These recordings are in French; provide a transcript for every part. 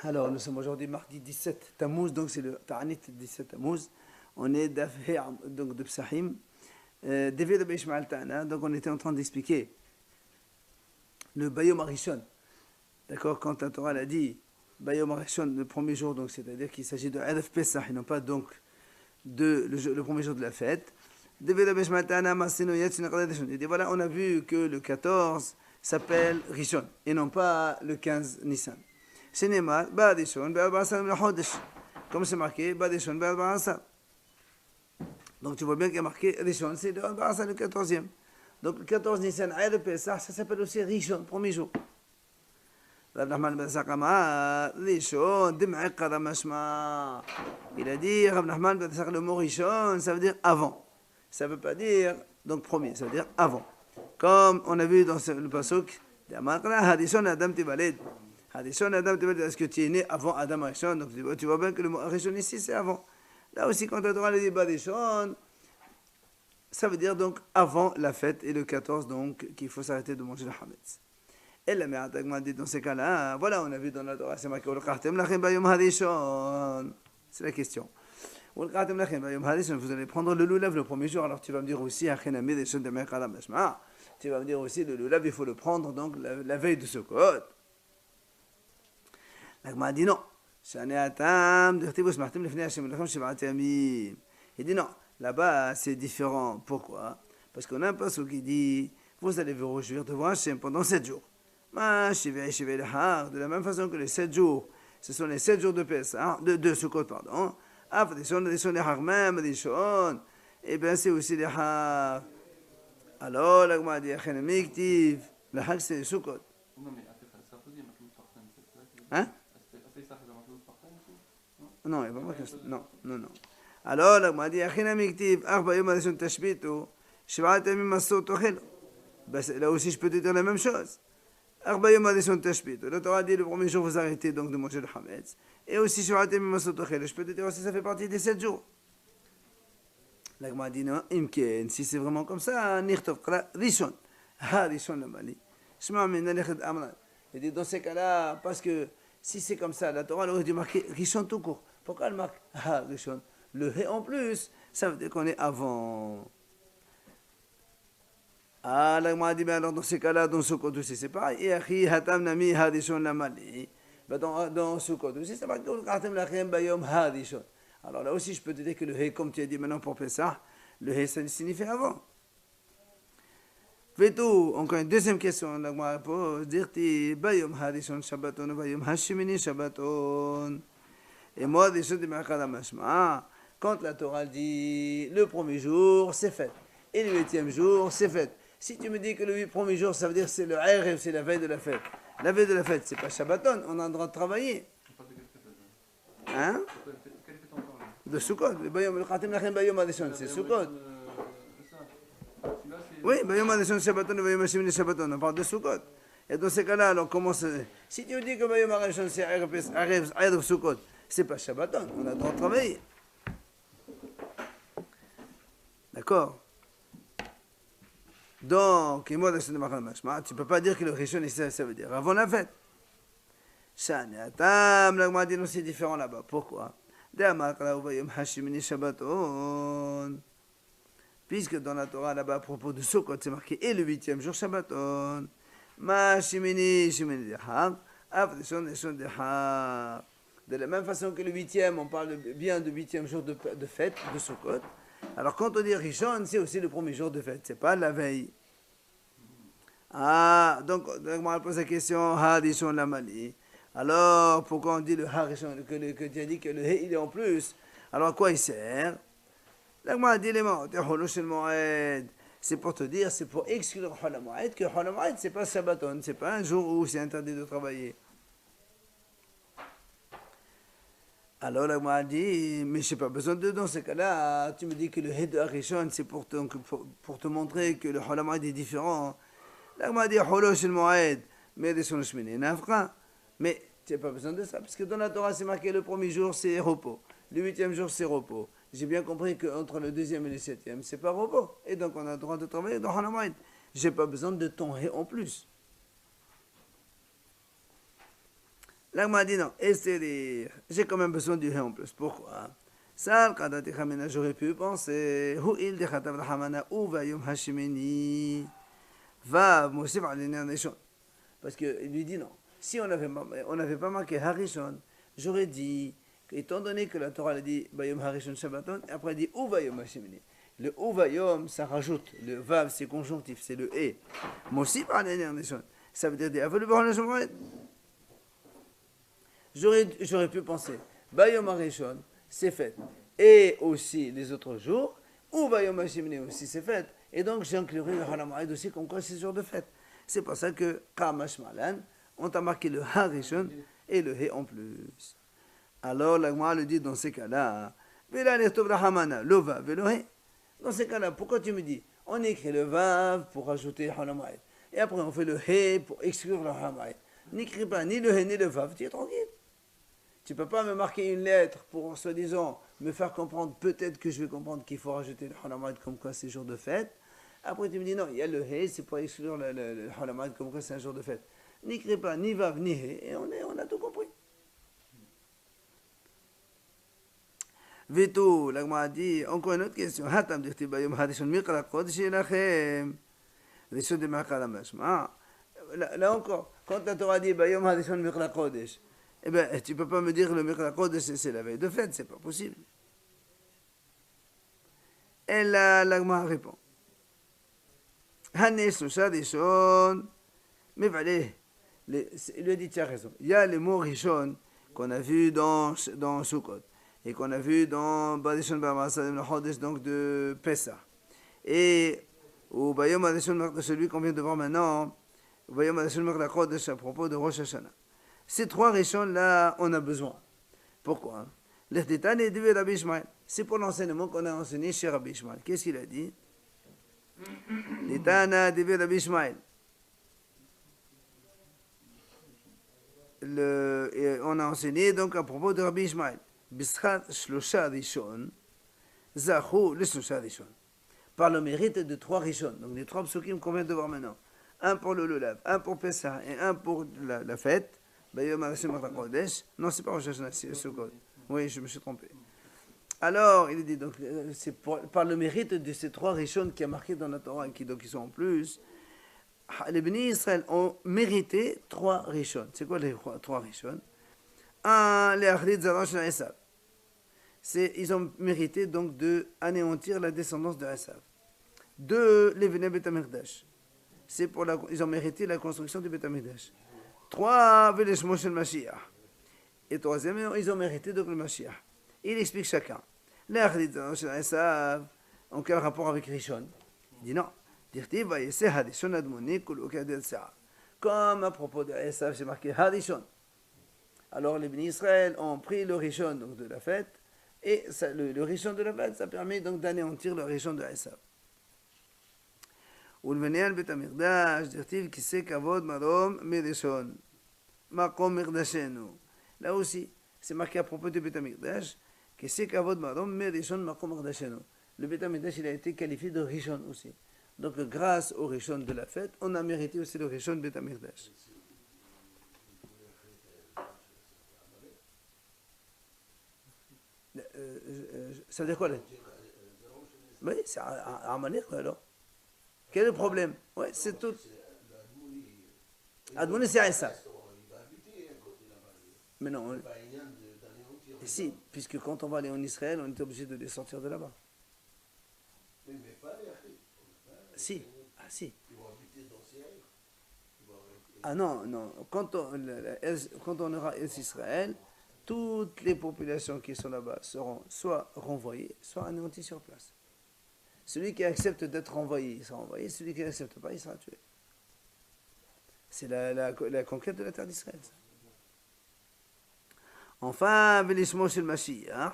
Alors, nous sommes aujourd'hui mardi 17 Tammuz, donc c'est le Ta'anit 17 Tammuz. On est donc de Psahim. Devé de Beishmael Ta'ana, donc on était en train d'expliquer le Bayom Arishon. D'accord, quand la Torah l'a dit, Bayom Arishon, le premier jour, donc c'est-à-dire qu'il s'agit de Adaf Pesach et non pas donc le premier jour de la fête. Devé de Beishmael Ta'ana, Masino Yatsin Qadadashon. Il dit voilà, on a vu que le 14 s'appelle Rishon et non pas le 15 Nissan. Cinéma, Badishon, Be'al-Ba'asar Hodesh. Comme c'est marqué, Badishon, Be'al-Ba'asar. Donc tu vois bien qu'il y a marqué Rishon, c'est le Al-Ba'asar, le 14e. Donc le 14 Nissan, Aïd Pesach, ça s'appelle aussi Rishon, premier jour. Rav Nachman ben Zakama, Rishon, Dim'aqara Mashma. Il a dit, Rav Nachman ben Zakama, le mot Rishon, ça veut dire avant. Ça ne veut pas dire, donc premier, ça veut dire avant. Comme on a vu dans le pasuk, Hadishon Adam Tibaled. Hadishon Adam Tibaled, est-ce que tu es né avant Adam Rishon? Donc tu vois bien que le mot Rishon ici, c'est avant. Là aussi, quand la Torah dit Badishon, ça veut dire donc avant la fête et le 14, donc qu'il faut s'arrêter de manger le Hametz. Et la mère a dit dans ces cas-là, voilà, on a vu dans la Torah, c'est marqué c'est la question. Vous allez prendre le lulav le premier jour, alors tu vas me dire aussi, tu vas me dire aussi, le lulav, il faut le prendre donc la veille de Sukkot. L'Agma dit non. Il dit non, là-bas c'est différent. Pourquoi? Parce qu'on a un passage qui dit, vous allez vous réjouir devant Hachem pendant 7 jours. De la même façon que les 7 jours, ce sont les 7 jours de Pessah, de Sukkot, pardon. Et bien c'est aussi les Har. Alors, l'Agma dit, le Hag c'est Sukkot. Hein? Non, il n'y a pas marqué. Non. Alors, l'Agma dit, là aussi, je peux te dire la même chose. Le Torah dit, le premier jour, vous arrêtez donc de manger le Hametz. Et aussi, je peux te dire aussi, ça fait partie des 7 jours. L'Agma dit, non, Imken, si c'est vraiment comme ça, Nirtov, Rishon. Rishon, le Mali. Il dit, dans ces cas-là, parce que si c'est comme ça, la Torah aurait dû marquer Rishon tout court. Pourquoi elle marque Rishon? Le He en plus, ça veut dire qu'on est avant. Ah, l'Agma dit, alors dans ces cas-là, dans Sukkot aussi, c'est pareil. Et Achi, Hatam, Nami, Hadishon, Lamali. Dans Sukkot aussi, c'est marqué Katem, Lachem, Bayom, Hadishon. Alors là aussi, je peux te dire que le He, comme tu as dit maintenant pour Pessah, le He, ça signifie avant. Vetou, encore une deuxième question, l'Agma pose, dire-tu, Bayom, Hadishon, Shabbaton, Bayom, Hashimini, Shabbaton. Et moi, des choses de Merkada Mashma, quand la Torah dit le premier jour, c'est fait. Et le 8e jour, c'est fait. Si tu me dis que le premier jour, ça veut dire c'est le Erev, c'est la veille de la fête. La veille de la fête, c'est pas Shabbaton, on a le droit de travailler. Hein? De Sukkot. Le Khatim Lachem Bayom Adishon, c'est Sukkot. Oui, Bayom Adishon Shabbaton et Bayom Hashimini Shabbaton, on parle de Sukkot. Et dans ces cas-là, alors comment c'est? Si tu me dis que Bayom Adishon c'est Erev Sukkot, c'est pas Shabbaton, on a le droit de travailler. D'accord? Donc, tu ne peux pas dire que le Rishon, ça veut dire avant la fête. L'Agma dit non, c'est différent là-bas. Pourquoi? Puisque dans la Torah, là-bas, à propos de Sukkot, c'est marqué et le 8e jour, Shabbaton. De la même façon que le 8e, on parle bien du 8e jour de fête, de Sukkot. Alors quand on dit Rishon, c'est aussi le premier jour de fête, c'est pas la veille. Ah, donc on pose la question, Rishon la Mali. Alors pourquoi on dit le Rishon, que tu as dit que le He il est en plus? Alors à quoi il sert? L'Agma dit les mots, c'est pour te dire, c'est pour exclure Hol HaMoed, que Hol HaMoed c'est pas Shabbaton, c'est pas un jour où c'est interdit de travailler. Alors là, moi, dit, mais je n'ai pas besoin de dans ce cas-là. Tu me dis que le He de Arishon, c'est pour te montrer que le Hol HaMoed est différent. Là, moi, dit, Holosh el Moed, mais des son Shmini Nafra. Mais tu n'as pas besoin de ça, parce que dans la Torah, c'est marqué le premier jour, c'est repos. Le 8e jour, c'est repos. J'ai bien compris qu'entre le 2e et le 7e, c'est pas repos. Et donc, on a le droit de travailler dans Hol HaMoed. Je n'ai pas besoin de ton He en plus. Là, m'a dit non, j'ai quand même besoin du he en plus. Pourquoi? Ça, j'aurais pu penser, il de khatab rahamana uva yom hashimini va mosif al nishon. Parce qu'il lui dit non. Si on n'avait pas marqué harishon, j'aurais dit, étant donné que la Torah a dit bayom harishon shabbaton, et après elle dit uva yom hashimini. Le uva yom, ça rajoute, le vav c'est conjonctif, c'est le e. Mosif al nishon. Ça veut dire avolu baron shomret. J'aurais pu penser, Bayom Harishon, c'est fait. Et aussi les autres jours, ou Bayom Hashimini aussi, c'est fait. Et donc j'ai inclus le Halamoïd aussi comme quoi c'est jour de fête. C'est pour ça que, Kamash Malan, on t'a marqué le Harishon et le He en plus. Alors l'Agma le dit dans ces cas-là, Vela Lertov Rahamana, le Vav et le He. Dans ces cas-là, pourquoi tu me dis, on écrit le Vav pour rajouter Halamoïd, et après on fait le He pour exclure le Halamoïd. N'écris pas ni le He ni le Vav, tu es tranquille. Tu ne peux pas me marquer une lettre pour, soi-disant, me faire comprendre, peut-être que je vais comprendre qu'il faut rajouter le Halamoïd comme quoi c'est jour de fête. Après, tu me dis, non, il y a le He, c'est pour exclure le Halamoïd comme quoi c'est un jour de fête. N'écris pas ni Vav ni He, et on a tout compris. Veto, l'Agma a dit, encore une autre question. Hatam dirti bayom hadishon mikra kodesh ilachem. Rishon de makala mashma. Là encore, quand la Torah dit bayom hadishon mikra kodesh, eh bien, tu ne peux pas me dire que le Mikra Kodesh, c'est la veille de fête, c'est pas possible. Et là, l'Agma répond. Hanesh Lusha Rishon, mais valez, il lui a dit, tu as raison. Il y a les mots Rishon qu'on a vus dans Sukkot, et qu'on a vus dans Badishon Bamasadim, le Chodesh, donc de Pessah. Et au Bayom Adishon, celui qu'on vient de voir maintenant, au Bayom Adishon Mikra Kodesh, à propos de Rosh Hashanah. Ces trois Rishon là, on a besoin. Pourquoi? C'est pour l'enseignement qu'on a enseigné chez Rabbi Ishmael. Qu'est-ce qu'il a dit? L'Itana de Rabbi Ishmael. On a enseigné donc à propos de Rabbi Ishmael. Bischat Shlosha Rishon, Zachou le Shlosha Rishon. Par le mérite de trois Rishon. Donc les trois psukim qu'on vient de voir maintenant. Un pour le Lulav, un pour Pessah et un pour la fête. Non, c'est pas Rosh Hashanah, c'est Sukkot. Oui, je me suis trompé. Alors, il dit, donc, c'est par le mérite de ces trois Rishon qui a marqué dans la Torah, qui sont en plus, les bénis Israël ont mérité trois Rishon. C'est quoi les trois Rishon? Un, les Achrid Zaran Shel Esav. Ils ont mérité donc de anéantir la descendance de Esav. Deux, les Venez Bet HaMikdash. Ils ont mérité la construction du Bet HaMikdash. Trois, Veleshmo Shel Mashiach. Et troisième, ils ont mérité donc le Mashiach. Il explique chacun. L'Achrid Zaran Shel Esav, en quel rapport avec Rishon? Il dit non. Comme à propos de Esav, c'est marqué Hadishon. Alors les bénis Israël ont pris le Rishon donc de la fête, et ça, le Rishon de la fête, ça permet donc d'anéantir le Rishon de Esav. ולבניין בית המקדש, דכתיב כיסא כבוד מרום מראשון, מקום מקדשנו. Là aussi, c'est marqué à propos du בית המקדש, כיסא כבוד מרום מראשון, מקום מקדשנו. Le בית המקדש, il a été qualifié de Rishon aussi. Donc grâce au Rishon de la fête, on a mérité aussi le Rishon בית המקדש. Ça veut dire quoi là? Oui, c'est Amalek alors. Quel est le problème? Oui, c'est tout. Admouni, c'est Esav. Mais non. Et si, puisque quand on va aller en Israël, on est obligé de les sortir de là-bas. Si. Ah si. Ah non, non. Quand on aura Israël, toutes les populations qui sont là-bas seront soit renvoyées, soit anéanties sur place. Celui qui accepte d'être renvoyé, il sera renvoyé. Celui qui n'accepte pas, il sera tué. C'est la conquête de la terre d'Israël. Enfin, Velishmo Shel Mashiach,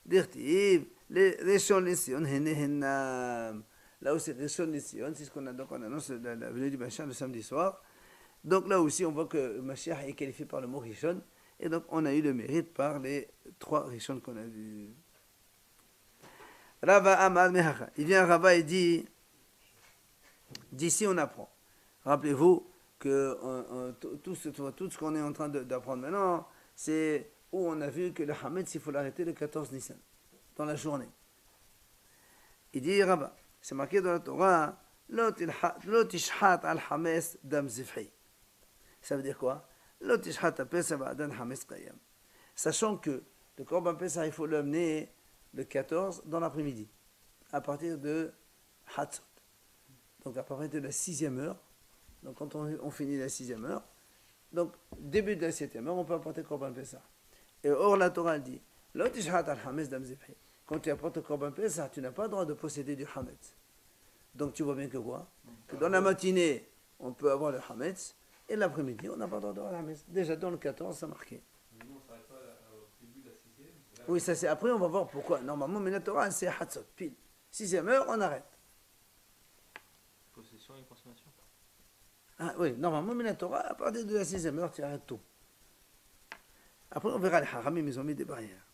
Dirtiv, les Rishon Lission, Hennehenam. Là aussi, Rishon Lission, c'est ce qu'on annonce la venue du Mashiach le samedi soir. Donc là aussi, on voit que Mashiach est qualifié par le mot Rishon. Et donc, on a eu le mérite par les trois Rishon qu'on a vus. Rava Amar Mehacha. Il vient Rava et dit, d'ici on apprend. Rappelez-vous, que tout ce qu'on est en train d'apprendre maintenant, c'est où on a vu que le Hametz, il faut l'arrêter le 14 Nissan, dans la journée. Il dit, Rabbah, c'est marqué dans la Torah, Lo tishhat al Hametz dam zifhi. Ça veut dire quoi? Lo tishhat al Pesach ba'adan Hametz qayam. Sachant que le Korban Pesach, il faut l'amener le 14 dans l'après-midi, à partir de Hatzot. Donc à partir de la 6e heure, donc quand on finit la 6e heure, donc début de la 7e heure, on peut apporter le Korban Pesach. Et or la Torah dit, Lo tishhat al Hametz dam zifhi. Quand tu apportes le Korban Pesach, tu n'as pas le droit de posséder du Hametz. Donc tu vois bien que quoi? Que dans la matinée, on peut avoir le Hametz, et l'après-midi, on n'a pas le droit d'avoir le Hametz. Déjà dans le 14, ça marqué. Nous, on ne s'arrête pas au début de la 6e. Oui, ça c'est après, on va voir pourquoi. Normalement, mais la Torah, c'est Hatzot, pile. 6e heure, on arrête. Possession et consommation. Ah oui, normalement, mais la Torah, à partir de la 6e heure, tu arrêtes tout. Après, on verra les haramim, ils ont mis des barrières.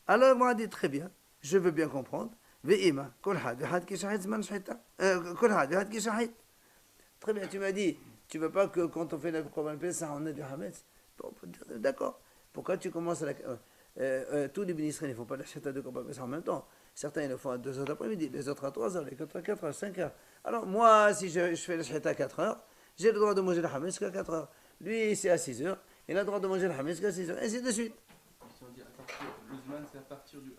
Alors, moi, dit très bien, je veux bien comprendre. Ve'ima, kol had, had ki shahid zman shahita. Kol had ki shahid. Très bien, tu m'as dit, tu veux pas que quand on fait la Korban Pesach, on ait du Hametz. Bon, d'accord. Pourquoi tu commences à la... tous les ministres, ils ne font pas la shahita de Korban Pesach en même temps. Certains, ils le font à 2h d'après-midi, les autres à 3h, les autres à 4h, 5h. Alors, moi, si je fais la shahita à 4h, j'ai le droit de manger le Hametz jusqu'à 4h. Lui, c'est à 6h, il a le droit de manger le Hametz jusqu'à 6h, et ainsi de suite. Si on dit à partir, le Zman, c'est à partir du.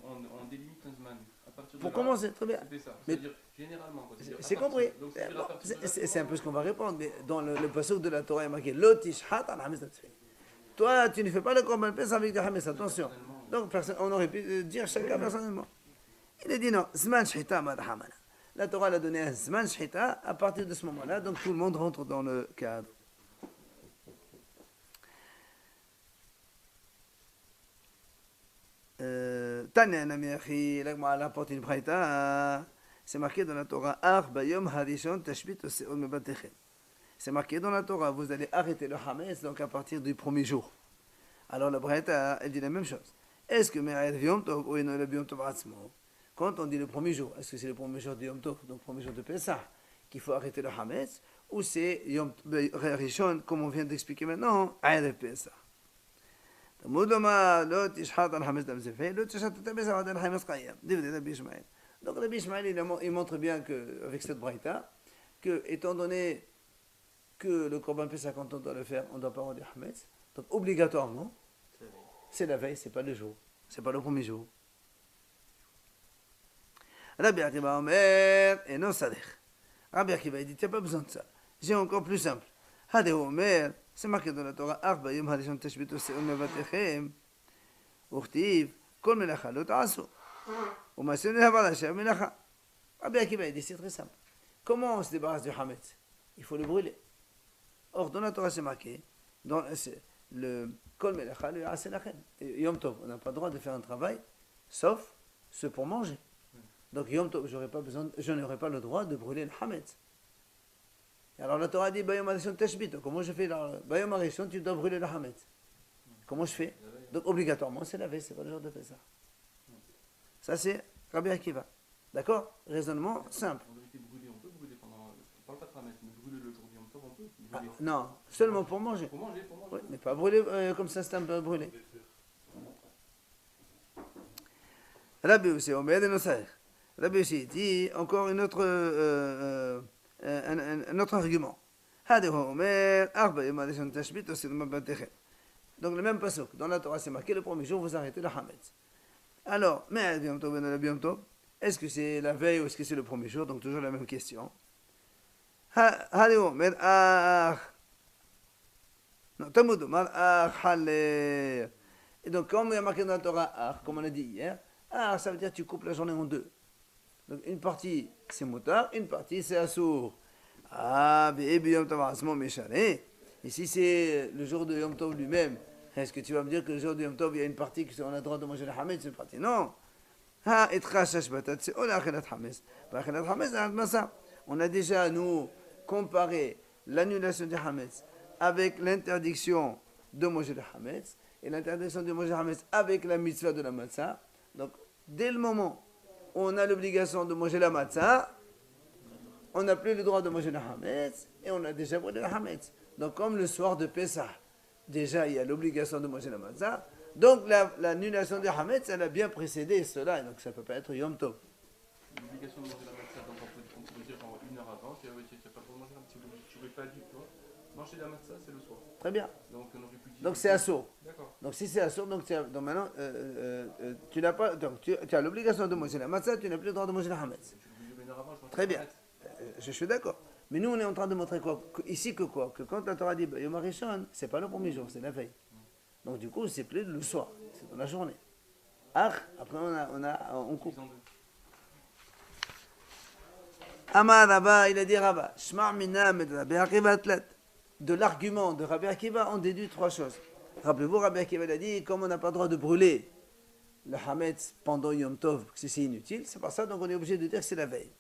On délimite un Zman. À partir de Pour là, commencer, très bien. c'est ça. Mais C'est-à-dire, généralement. Quoi, c'est-à-dire c'est à partir- compris. Donc, c'est-à-dire à partir de là, C'est un peu ce qu'on va répondre. Mais dans le passage de la Torah, il est marqué Lotish hat al Hametz. Toi, tu ne fais pas le Korban Pesach avec du Hametz, attention. Donc, on aurait pu dire chacun personnellement. Il a dit non, Zman Shhita Mad Hamana. La Torah l'a donné un Zman Shhita à partir de ce moment-là, donc tout le monde rentre dans le cadre. Tanya Namiachi, elle apporte une braïta. C'est marqué dans la Torah, Ar Bayom Harishon Tashbit Oseon Mebatechem. C'est marqué dans la Torah, vous allez arrêter le Hametz donc à partir du premier jour. Alors la braïta, elle dit la même chose. Est-ce que Me'er Yom Tov ou Eno Yom Tov Atzmo? Quand on dit le premier jour, est-ce que c'est le premier jour de Yom Tov, donc le premier jour de Pesach, qu'il faut arrêter le Hametz, ou c'est Yom Rishon, comme on vient d'expliquer maintenant, Erev Pesach? Donc Rabbi Ishmael, il montre bien qu'avec cette braïta, que étant donné que le Korban Pesach, quand on doit le faire, on doit pas avoir du Hametz, donc obligatoirement, c'est la veille, c'est pas le jour, c'est pas le premier jour. Rabbi Akiva Omer, et non Sadech. Rabbi Akiva, il dit, tu n'as pas besoin de ça. J'ai encore plus simple. Hadeh Omer, c'est marqué dans la Torah, Arba Yom Harishon Tashbitu Se'om Mevatechem, Uchtiv, Kol Melacha Lo Ta'asu, U'Masen Lehavar Hashem Melacha. Rabbi Akiva, il dit, c'est très simple. Comment on se débarrasse du Hametz? Il faut le brûler. Or, dans la Torah, c'est marqué, dans le Kol Melacha Lo Ya'aseh Lachem. Yom Tov, on n'a pas le droit de faire un travail, sauf ce pour manger. Donc Yom Tov, je n'aurai pas le droit de brûler le Hametz. Alors la Torah dit Bayom Harishon Tashbit. Comment je fais là? Bayom Harishon, tu dois brûler le Hametz. Comment je fais? Donc obligatoirement, c'est la veille, c'est pas le jour de Pessah. Ça c'est Rabbi Akiva. D'accord? Raisonnement simple. En vérité, brûler, on peut brûler pendant. On parle pas de Hametz, mais brûler le jour du Yom Tov, on peut brûler. Non, seulement pour manger. Pour manger. Oui, mais pas brûler comme ça, c'est un peu brûlé. Rabbi aussi, on met des nosaires. Rabbi aussi dit encore un autre argument. Donc le même pasuk, dans la Torah c'est marqué le premier jour vous arrêtez le Hametz. Alors, mais est-ce que c'est la veille ou est-ce que c'est le premier jour? Donc toujours la même question. Non, Talmud, et donc comme il y a marqué dans la Torah, comme on a dit hier, ça veut dire que tu coupes la journée en deux. Donc une partie c'est moutar, une partie c'est assour. Ici c'est le jour de Yom Tov lui-même. Est-ce que tu vas me dire que le jour de Yom Tov il y a une partie qu'on a le droit de manger le Hametz, une partie non. On a déjà nous comparé l'annulation du Hametz avec l'interdiction de manger le Hametz et l'interdiction de manger le Hametz avec la mitzvah de la matzah. Donc dès le moment où on a l'obligation de manger la matzah, on n'a plus le droit de manger le hametz et on a déjà brûlé le hametz. Donc comme le soir de Pessah, déjà il y a l'obligation de manger la matzah, donc l'annulation du hametz, elle a bien précédé cela, donc ça ne peut pas être Yom Tov. L'obligation de manger la matzah, donc on peut dire genre 1 heure avant, tu n'as pas pour manger un petit peu, tu n'aurais pas dû, tu vois. Manger la matzah, c'est le soir. Très bien. Donc on aurait pu dire. Donc c'est assourd. D'accord. Donc si c'est assourd, donc maintenant tu n'as pas, donc tu as l'obligation de manger la matzah, tu n'as plus le droit de manger le hametz. Je vais dire 1 heure avant, je mange Très le bien. hametz. Je suis d'accord. Mais nous, on est en train de montrer quoi ici que quoi? Que quand la Torah dit Yom HaRishon, c'est pas le premier jour, c'est la veille. Donc du coup, c'est plus le soir, c'est dans la journée. Ah, après on coupe. Ils ont deux. Amar Rabba, il a dit Rabba, Shma' mina med Rabbi Akiva atlat. De l'argument de Rabbi Akiva, on déduit 3 choses. Rappelez-vous, Rabbi Akiva il a dit, comme on n'a pas le droit de brûler le hametz pendant Yom Tov, parce que c'est inutile, c'est pas ça, donc on est obligé de dire que c'est la veille.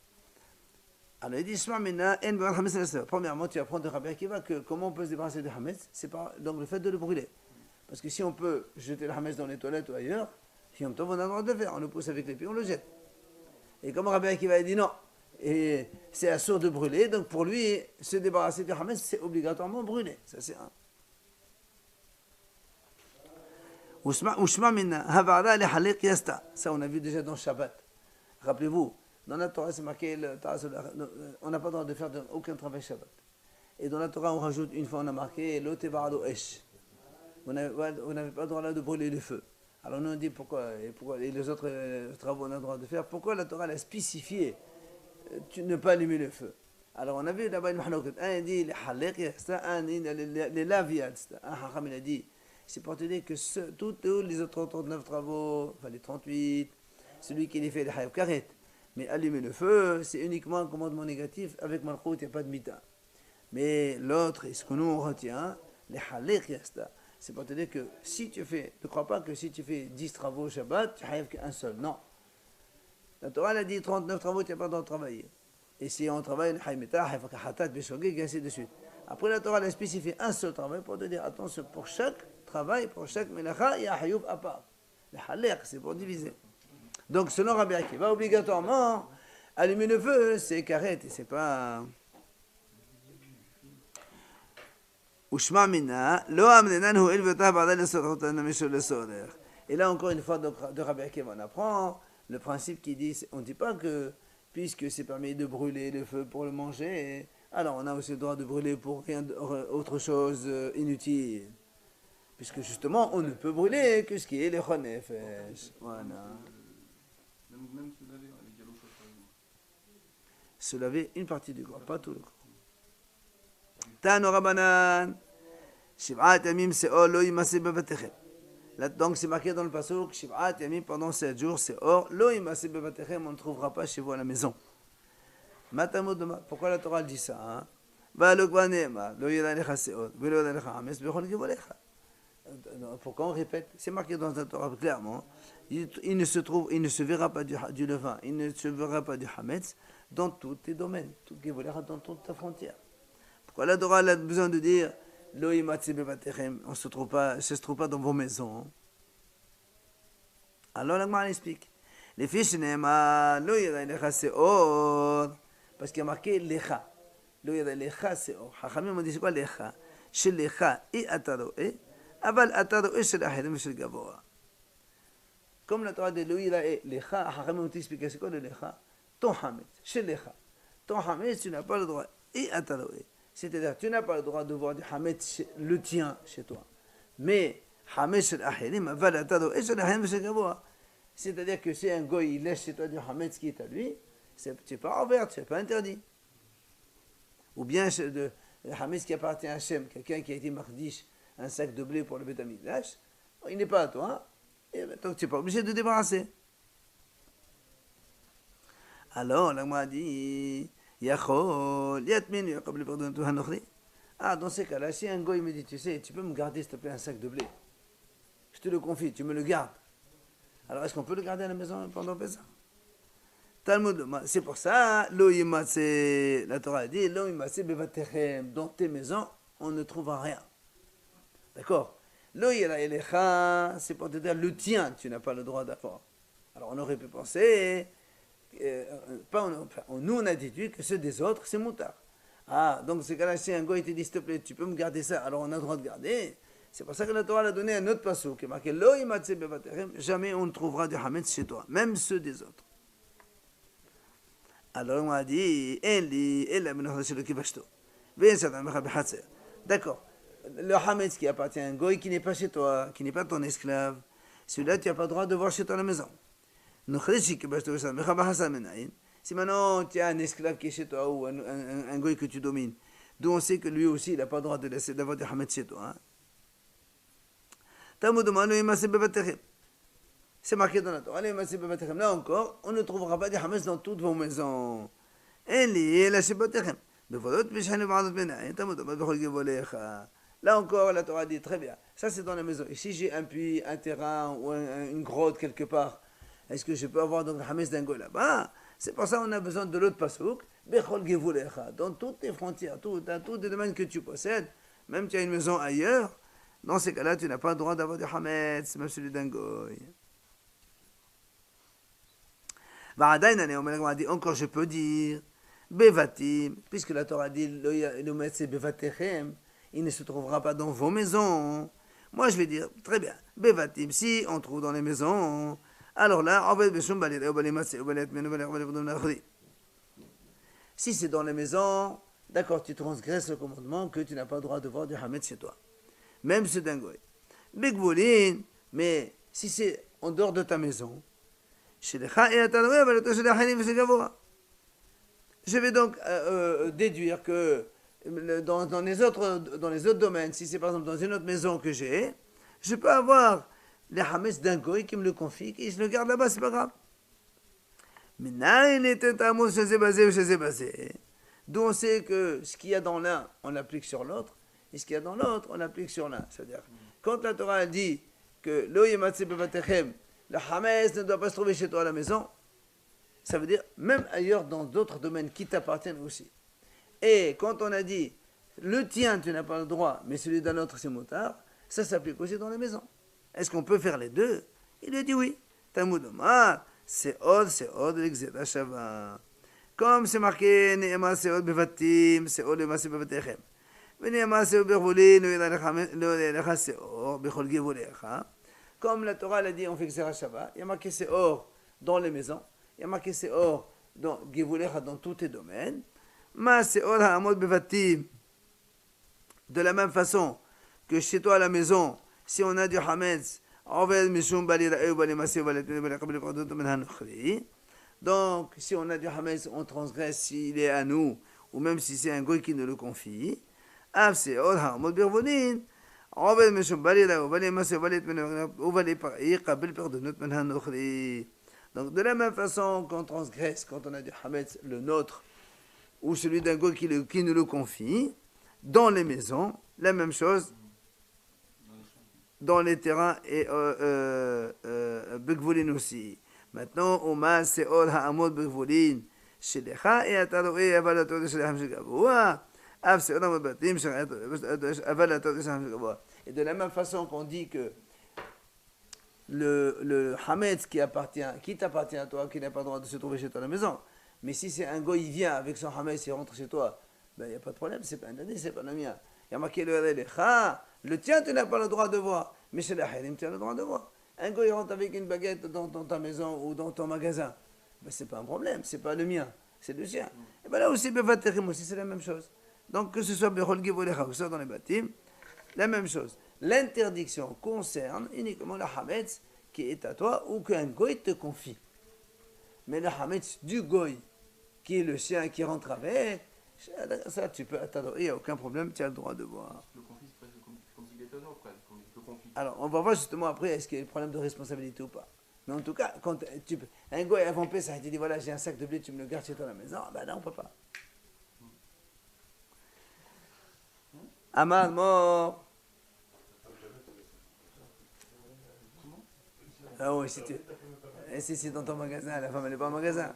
Alors il dit, Shma' mina en b'al hametz al-asr. Premièrement, tu apprends de Rabbi Akiva que comment on peut se débarrasser du hametz, c'est pas donc le fait de le brûler. Parce que si on peut jeter le hametz dans les toilettes ou ailleurs, Yom Tov, on a le droit de le faire, on le pousse avec les pieds, on le jette. Et comme Rabbi Akiva a dit non, et c'est assourd de brûler, donc pour lui, se débarrasser du hametz, c'est obligatoirement brûler. Ça c'est un. Ushma minna, havara le halik yasta. Ça on a vu déjà dans Shabbat. Rappelez-vous, dans la Torah c'est marqué, on n'a pas le droit de faire aucun travail Shabbat. Et dans la Torah on rajoute, une fois on a marqué, lo tevarado esh. On n'avait pas le droit là de brûler le feu. Alors nous on dit pourquoi, et les autres travaux on a le droit de faire, pourquoi la Torah l'a spécifié tu ne pas allumer le feu. Alors on a vu là-bas une mahloukot. Un il dit les halik, les laviades. Un hacham il a dit, c'est pour te dire que tous les autres 39 travaux, enfin les 38, celui qui les fait les hayab karet. Mais allumer le feu, c'est uniquement un commandement négatif. Avec malchout, il n'y a pas de mita. Mais l'autre, et ce que nous on retient, les halik, c'est pour te dire que si tu fais, ne crois pas que si tu fais 10 travaux au Shabbat, tu n'as qu'un seul. Non. La Torah a dit 39 travaux, tu n'as pas le droit de travailler. Et si on travaille, et ainsi de suite. Après, la Torah a spécifié un seul travail pour te dire attention, pour chaque travail, pour chaque melacha, il y a hayoub à part. Le halek, c'est pour diviser. Donc, selon Rabbi Akiva, obligatoirement, allumer le feu, c'est karet, et c'est pas. Ushma mina, lo amnenan hu ilvetah ba'da le mishul le sorer. Et là, encore une fois, de Rabbi Akiva, on apprend le principe qui dit, on ne dit pas que, puisque c'est permis de brûler le feu pour le manger, alors on a aussi le droit de brûler pour rien autre chose inutile. Puisque justement, on ne peut brûler que ce qui est les chonefesh. Voilà. Même se laver, les galoches, par exemple. Se laver une partie du corps, pas tout le corps. Tano Rabanan, Shiv'at Yamim Se'or Lo Yimase Bevatechem. Donc c'est marqué dans le pasuk, Shiv'at Yamim, pendant 7 jours, Se'or Lo Yimase Bevatechem, on ne trouvera pas chez vous à la maison. Matamud, pourquoi la Torah dit ça? Pourquoi on répète? C'est marqué dans la Torah clairement. Il ne se verra pas du levain, il ne se verra pas du hametz dans tous tes domaines, tout qui volera dans toute ta frontière. Pourquoi la Torah a besoin de dire on ne se trouve pas dans vos maisons? Alors la Gemara explique. Les fiches parce qu'il y a marqué lecha. Lo yada lecha seor. Hachamim ont dit c'est quoi lecha? Shel lecha et ataroe. Aval ataroe shel achirim shel gavoa. Comme la Torah dit lo yada et lecha, Hachamim ont expliqué c'est quoi le lecha? Ton hametz. Shel lecha. Ton hametz, tu n'as pas le droit. Et ataroe. C'est-à-dire tu n'as pas le droit de voir du hametz le tien chez toi. Mais hametz shel achirim aval ataroe shel achirim shel gavoa. C'est-à-dire que si un goy il laisse chez toi du hametz qui est à lui, tu n'es pas ouvert, tu n'es pas interdit. Ou bien le hametz qui appartient à Hachem, quelqu'un qui a été mardish, un sac de blé pour le Beth Amikdash, il n'est pas à toi, et donc tu n'es pas obligé de te débarrasser. Alors, la Gemara dit, Yachol, Yatmin, Yaqab pardon tout hanochri. Ah, dans ces cas-là, si un goy me dit, tu sais, tu peux me garder s'il te plaît un sac de blé, je te le confie, tu me le gardes. Alors, est-ce qu'on peut le garder à la maison pendant Pessah? Talmud, c'est pour ça, la Torah dit, dans tes maisons, on ne trouvera rien. D'accord? C'est pour te dire, le tien, tu n'as pas le droit d'avoir. Alors on aurait pu penser Nous, on a déduit que ceux des autres, c'est moutard. Ah, donc c'est cas-là, si un gars te dit, s'il te plaît, tu peux me garder ça, alors on a le droit de garder. C'est pour ça que la Torah a donné un autre passage qui est marqué Lo imatse bevaterem, jamais on ne trouvera du hametz chez toi, même ceux des autres. Alors on a dit Eli, Ella ben chez le kibashto. D'accord. Le hametz qui appartient à un goy qui n'est pas chez toi, qui n'est pas ton esclave, celui-là tu n'as pas le droit de voir chez toi à la maison. Si maintenant tu as un esclave qui est chez toi ou un goy que tu domines, d'où on sait que lui aussi il n'a pas le droit de laisser d'avoir du hametz chez toi. C'est marqué dans la Torah. Là encore, on ne trouvera pas du hametz dans toutes vos maisons. Là encore, la Torah dit très bien. Ça, c'est dans la maison. Et si j'ai un puits, un terrain ou une grotte quelque part, est-ce que je peux avoir donc le hametz d'un goy là-bas? C'est pour ça qu'on a besoin de l'autre pasouk. Dans toutes les frontières, dans tous les domaines que tu possèdes, même tu as une maison ailleurs, dans ces cas-là, tu n'as pas le droit d'avoir du hametz, même celui d'un goy. On dit encore, je peux dire, bevatim, puisque la Torah dit, il ne se trouvera pas dans vos maisons. Moi, je vais dire, très bien, bevatim, si on trouve dans les maisons, alors là, si c'est dans les maisons, d'accord, tu transgresses le commandement que tu n'as pas le droit de voir du hametz chez toi. Même ce dingoy. Mais si c'est en dehors de ta maison, je vais donc déduire que dans les autres domaines, si c'est par exemple dans une autre maison que j'ai, je peux avoir les hametz d'un goy qui me le confie, et je le garde là-bas, c'est pas grave. D'où on sait que ce qu'il y a dans l'un, on l'applique sur l'autre, et ce qu'il y a dans l'autre, on l'applique sur l'un. C'est-à-dire, quand la Torah dit que le hametz ne doit pas se trouver chez toi à la maison, ça veut dire même ailleurs dans d'autres domaines qui t'appartiennent aussi. Et quand on a dit le tien, tu n'as pas le droit, mais celui d'un autre, c'est moutard, ça s'applique aussi dans la maison. Est-ce qu'on peut faire les deux? Il lui a dit oui. Talmud Omar, c'est od l'exeda shava. Comme c'est marqué, Ne'ema c'est od bevatim, c'est od lema c'est bevatechem. Ve'ne'ema c'est od bervolin, lo yelecha c'est or, bechol gevolecha. Comme la Torah l'a dit, on fait Xera Shabbat, il y a marqué c'est or dans les maisons, il y a marqué c'est or dans gevolecha dans tous tes domaines. Ma c'est or ha'amod bevatim. De la même façon que chez toi à la maison, si on a du hametz, donc si on a du hametz, on transgresse s'il est à nous, ou même si c'est un goy qui nous le confie. Donc de la même façon qu'on transgresse quand on a du hametz, le nôtre, ou celui d'un goy qui nous le confie, dans les maisons, la même chose dans les terrains et Begvolin aussi. Maintenant, Oma Seol Ha'amod Begvolin, Shelecha et Ataroé Avalato de Shelecham Shegavoa, Av Seol Ha'amod Batim, Avalato de Shelecham Shegavoa. Et de la même façon qu'on dit que le hametz qui t'appartient à toi, qui n'a pas le droit de se trouver chez toi à la maison, mais si c'est un goy, il vient avec son hametz, il rentre chez toi, ben il n'y a pas de problème, c'est pas un dadé, c'est pas le mien. Il y a marqué le tien, tu n'as pas le droit de voir. Mais chez la harim, tu as le droit de voir. Un gars, il rentre avec une baguette dans ta maison ou dans ton magasin. Ben, c'est pas un problème, c'est pas le mien, c'est le sien. Et ben là aussi, bevaterim aussi, c'est la même chose. Donc, que ce soit bechol givolecha ou que ce soit dans les bâtiments, la même chose. L'interdiction concerne uniquement la hametz qui est à toi ou qu'un goy te confie. Mais la hametz du goy, qui est le sien, qui rentre avec, ça, tu peux attendre, il n'y a aucun problème, tu as le droit de voir. Le conflit, c'est presque comme s'il était un autre, comme le conflit. Alors, on va voir justement après, est-ce qu'il y a un problème de responsabilité ou pas. Mais en tout cas, quand un gars avant Pessah, il te dit, voilà, j'ai un sac de blé, tu me le gardes chez toi à la maison, ben là, on ne peut pas. Amad mort. Ah oui, si c'est dans ton magasin, la femme, elle n'est pas au magasin.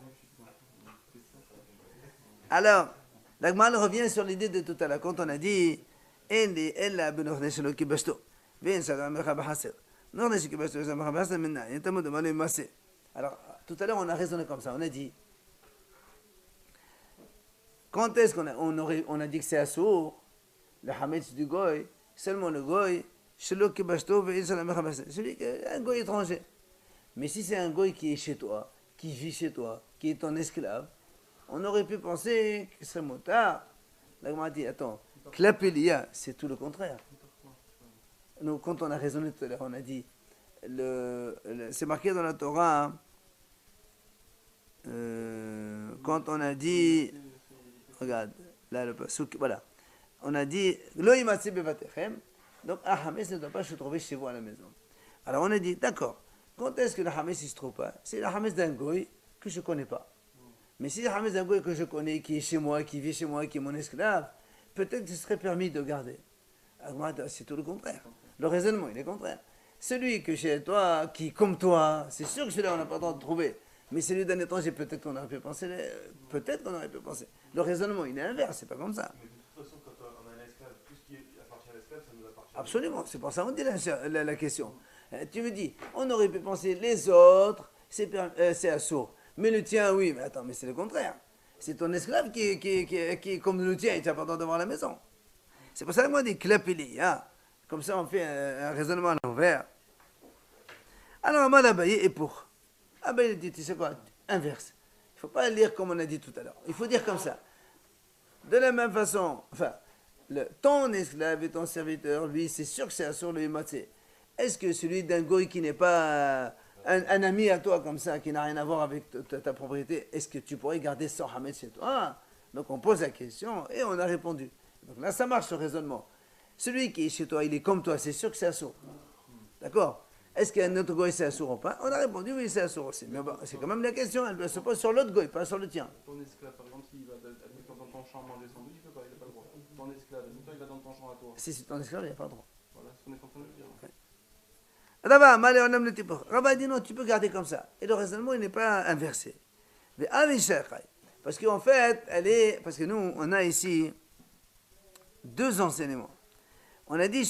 Alors, l'Agmal revient sur l'idée de tout à l'heure, quand on a dit alors, tout à l'heure, on a raisonné comme ça, on a dit Quand est-ce on a dit que c'est assour, le hametz du goy, seulement le goy, celui qui est un goy étranger. Mais si c'est un goy qui est chez toi, qui vit chez toi, qui est ton esclave, on aurait pu penser que c'est motard. Là, on m'a dit, attends, klapelia, c'est tout le contraire. Nous, quand on a raisonné tout à l'heure, on a dit, c'est marqué dans la Torah, quand on a dit, regarde, là le pasuk, voilà, on a dit, lo imatsi bevatechem, donc un hametz ne doit pas se trouver chez vous à la maison. Alors on a dit, d'accord, quand est-ce que le hametz ne se trouve pas? C'est le hametz d'un goy que je ne connais pas. Mais si le hametz d'un goy que je connais, qui est chez moi, qui vit chez moi, qui est mon esclave, peut-être que ce serait permis de garder. C'est tout le contraire. Le raisonnement, il est contraire. Celui que chez toi, qui comme toi, c'est sûr que celui-là, on n'a pas le droit de trouver. Mais celui d'un étranger, peut-être qu'on aurait pu penser. Le raisonnement, il est inverse, c'est pas comme ça. Mais de toute façon, quand on a un esclave, tout ce qui appartient à l'esclave, ça nous appartient. Absolument, c'est pour ça qu'on dit la question. Tu me dis, on aurait pu penser les autres, c'est assourd. Mais le tien, oui, mais attends, mais c'est le contraire. C'est ton esclave qui est comme le tien, et tu n'as pas le droit de voir la maison. C'est pour ça que moi, dit klapeli, hein. Comme ça, on fait un raisonnement à l'envers. Alors, moi, Abaye est pour. Abaye dit, tu sais quoi, inverse. Il ne faut pas lire comme on a dit tout à l'heure. Il faut dire comme ça. De la même façon, enfin, ton esclave et ton serviteur, lui, c'est sûr que c'est assour le imatsé. Est-ce que celui d'un goy qui n'est pas un ami à toi comme ça, qui n'a rien à voir avec ta propriété, est-ce que tu pourrais garder son hametz chez toi? Donc on pose la question et on a répondu. Donc là, ça marche ce raisonnement. Celui qui est chez toi, il est comme toi, c'est sûr que c'est assour. D'accord? Est-ce qu'un autre goy c'est assour ou pas? On a répondu oui, c'est assour aussi. Mais bon, c'est quand même la question, elle se pose sur l'autre goy, pas sur le tien. Ton esclave, par exemple, s'il va dans ton champ manger son douche, il peut pas, il n'a pas le droit. Ton esclave, toi, il va dans ton champ à toi. Si c'est ton esclave, il n'y a pas le droit. Voilà, c'est ce qu'on est en train de dire. Rava, malé, on aime le type. Rava dit non, tu peux garder comme ça. Et le raisonnement, il n'est pas inversé. Mais parce qu'en fait, parce que nous, on a ici deux enseignements. On a dit,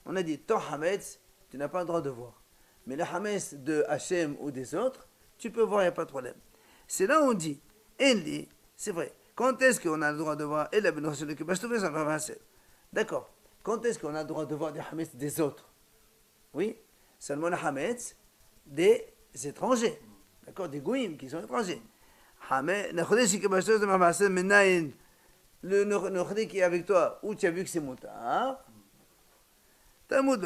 on a dit, ton hametz, tu n'as pas le droit de voir. Mais le hametz de Hachem ou des autres, tu peux voir, il n'y a pas de problème. C'est là où on dit, Enli, c'est vrai, quand est-ce qu'on a le droit de voir? D'accord. Quand est-ce qu'on a le droit de voir des hametz des autres? Oui, seulement le hametz des étrangers. D'accord, des goïms qui sont étrangers. Le nochri qui est avec toi, où tu as vu que c'est moutar. Talmud,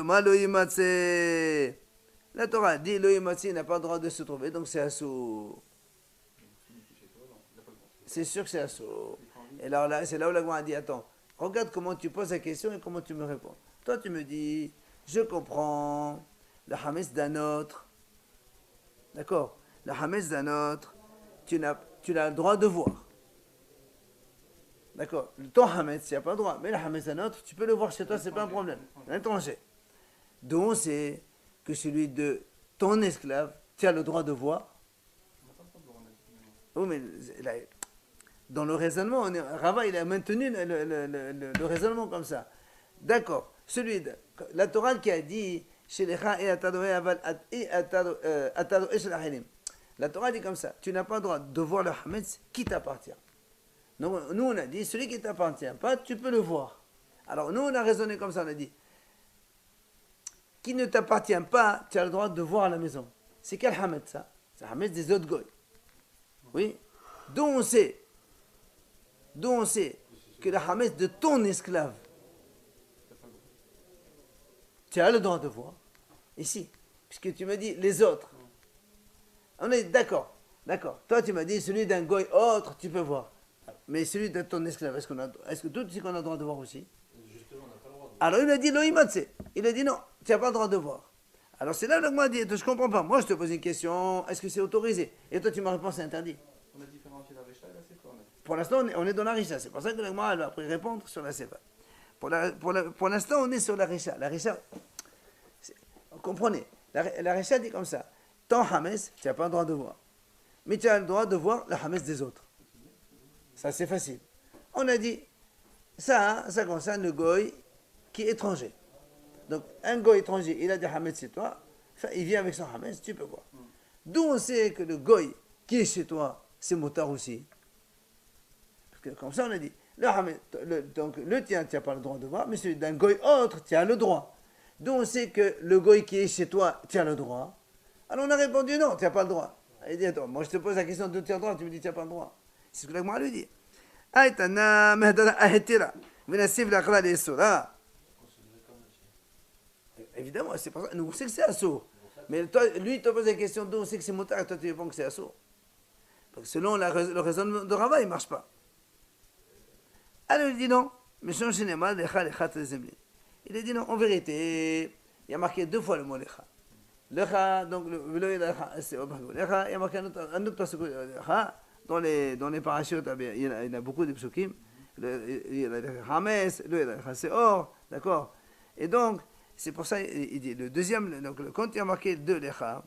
la Torah dit le imatsi n'a pas le droit de se trouver, donc c'est assour. C'est sûr que c'est assour. Et là, c'est là où la Gemara a dit, attends, regarde comment tu poses la question et comment tu me réponds. Toi, tu me dis, je comprends le hametz d'un autre. D'accord? Le hametz d'un autre, tu as le droit de voir. D'accord? Ton hametz, tu n'as pas le droit. Mais le hametz d'un autre, tu peux le voir chez toi, c'est pas un problème. Un étranger. Donc, c'est que celui de ton esclave, tu as le droit de voir. Oui, mais là, dans le raisonnement, Rava, il a maintenu le raisonnement comme ça. D'accord. La Torah qui a dit, la Torah dit comme ça, tu n'as pas le droit de voir le hametz qui t'appartient. Donc, nous, on a dit, celui qui ne t'appartient pas, tu peux le voir. Alors, nous, on a raisonné comme ça, on a dit, qui ne t'appartient pas, tu as le droit de voir à la maison. C'est quel hametz, ça? C'est le hametz des autres goy. Oui. D'où on sait que le hametz de ton esclave, tu as le droit de voir. Ici, puisque tu me dis les autres. On est d'accord. Toi, tu m'as dit celui d'un goy autre, tu peux voir. Mais celui de ton esclave, est-ce que tout ce qu'on a le droit de voir aussi? Justement, on n'a pas le droit de. Alors il a dit loïmatse. Il a dit non, tu n'as pas le droit de voir. Alors c'est là que moi dit, je ne comprends pas. Moi je te pose une question, est-ce que c'est autorisé? Et toi tu m'as répondu c'est interdit. On a différencié la Récha et la Sefa. Pour l'instant on est dans la Récha, c'est pour ça que moi elle va après répondre sur la Sefa. Pour l'instant on est sur la Récha. La Récha, comprenez, la Récha dit comme ça, ton hametz, tu n'as pas le droit de voir. Mais tu as le droit de voir le hametz des autres. Ça, c'est facile. On a dit, ça concerne le goy qui est étranger. Donc, un goy étranger, il a des hametz chez toi, il vient avec son hametz, tu peux voir. D'où on sait que le goy qui est chez toi, c'est motard aussi. Parce que comme ça, on a dit, donc le tien, tu n'as pas le droit de voir, mais celui d'un goy autre, tu as le droit. Donc on sait que le goy qui est chez toi, tu as le droit. Alors on a répondu non, tu n'as pas le droit. Il dit, attends, moi je te pose la question de tu as le droit, tu me dis tu n'as pas le droit. C'est ce que l'agma lui dit. Évidemment, c'est pour ça. Nous, on sait que c'est assourd. Mais toi, lui, il te pose la question d'où on sait que c'est motard et toi, tu réponds que c'est assourd. Donc, selon le raisonnement de Rava, il ne marche pas. Alors, il dit non. Il a dit non, en vérité, il y a marqué 2 fois le mot lecha. Lecha, donc, c'est lecha, il y a marqué un autre passage lecha. Dans les parachutes, il y en a beaucoup de psukim. Il y a le Hames, le Seor, d'accord. Et donc, c'est pour ça, il dit, le deuxième, donc, quand il y a marqué 2 lecha,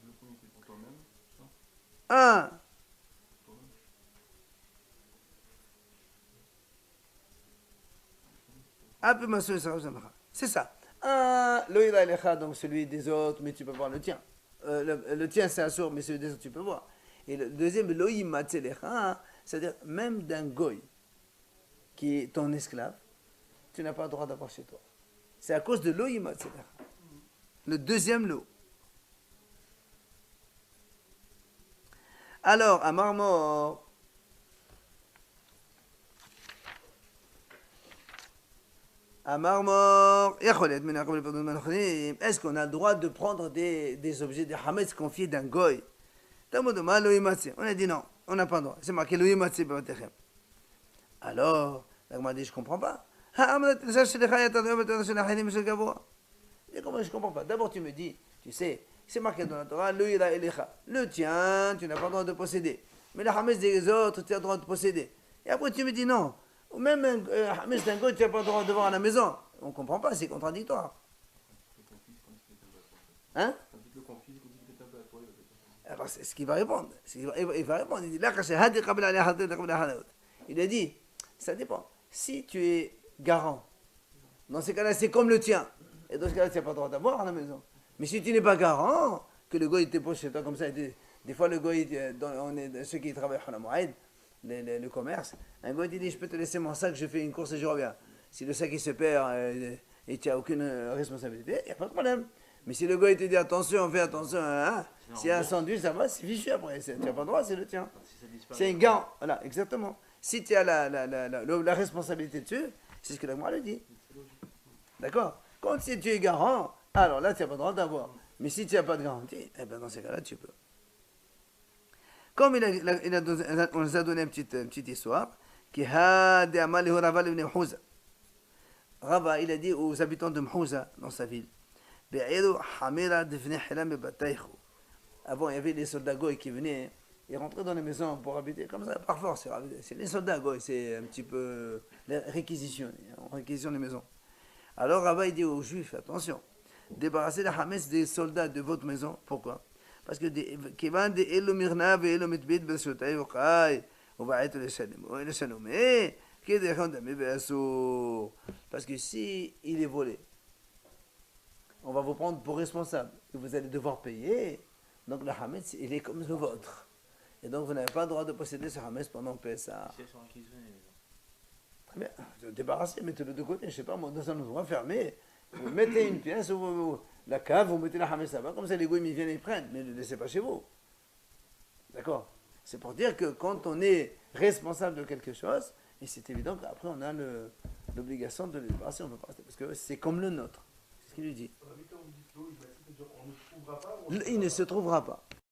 Le premier, c'est pour toi-même. Non. 1, c'est ça. Un, le ira lecha, donc celui des autres, mais tu peux voir le tien. Le tien, c'est un sourd, mais celui des autres, tu peux voir. Et le deuxième, loïm matzelecha, c'est-à-dire même d'un goy qui est ton esclave, tu n'as pas le droit d'avoir chez toi. C'est à cause de loïm matzelecha. Le deuxième lot. Alors, à Marmor, est-ce qu'on a le droit de prendre des objets de Hametz confiés d'un goy? On a dit non, on n'a pas le droit. C'est marqué le Yimatse. Alors, la Gemara dit, je ne comprends pas. Je ne comprends pas. D'abord, tu me dis, tu sais, c'est marqué dans la Torah, le ira elecha. Le tien, tu n'as pas le droit de posséder. Mais le Hametz des autres, tu as le droit de posséder. Et après, tu me dis non. Ou même un Hametz d'un goy, tu n'as pas le droit de voir à la maison. On ne comprend pas, c'est contradictoire. Hein? Le conflit, comme si c'était un peu à toi. Alors, c'est ce qu'il va répondre. Il va répondre. Il dit, il a dit, ça dépend. Si tu es garant, dans ces cas-là, c'est comme le tien. Et dans ce cas-là, tu n'as pas le droit d'avoir à la maison. Mais si tu n'es pas garant, que le goy te pose chez toi comme ça, des fois, le goy, on est ceux qui travaillent à la Moaïd, le commerce, un goy dit, je peux te laisser mon sac, je fais une course et je reviens. Si le sac il se perd et tu n'as aucune responsabilité, il n'y a pas de problème. Mais si le gars te dit attention, fais attention, hein, s'il y a un sandwich, ça va, c'est fichu après. Tu n'as pas le droit, c'est le tien. C'est un gant. Voilà, exactement. Si tu as la responsabilité dessus, c'est ce que la Gemara le dit. D'accord? Quand si tu es garant, alors là, tu n'as pas le droit d'avoir. Mais si tu n'as pas de garantie, eh bien dans ces cas-là, tu peux. Comme on nous a donné une petite histoire, qui a dit Rava, il a dit aux habitants de Mhouza, dans sa ville, avant, il y avait les soldats goy qui venaient, ils rentraient dans les maisons pour habiter, comme ça, par force. C'est les soldats goy, c'est un petit peu réquisition, on réquisitionne les maisons. Alors Rava, il dit aux juifs, attention, débarrassez la Hametz des soldats de votre maison. Pourquoi? Parce que parce que si il est volé, on va vous prendre pour responsable et vous allez devoir payer. Donc le Hametz, il est comme le vôtre. Et donc vous n'avez pas le droit de posséder ce Hametz pendant PSA. Très bien, débarrassez, mettez-le de côté, je ne sais pas, moi, dans un endroit fermé. Vous mettez une pièce, la cave, vous mettez la Hametz là-bas, comme ça les goïms ils viennent et ils prennent, mais ne le laissez pas chez vous. D'accord? C'est pour dire que quand on est responsable de quelque chose, et c'est évident qu'après on a l'obligation de le débarrasser, on peut pas, parce que c'est comme le nôtre. C'est ce qu'il lui dit. Il ne se trouvera pas.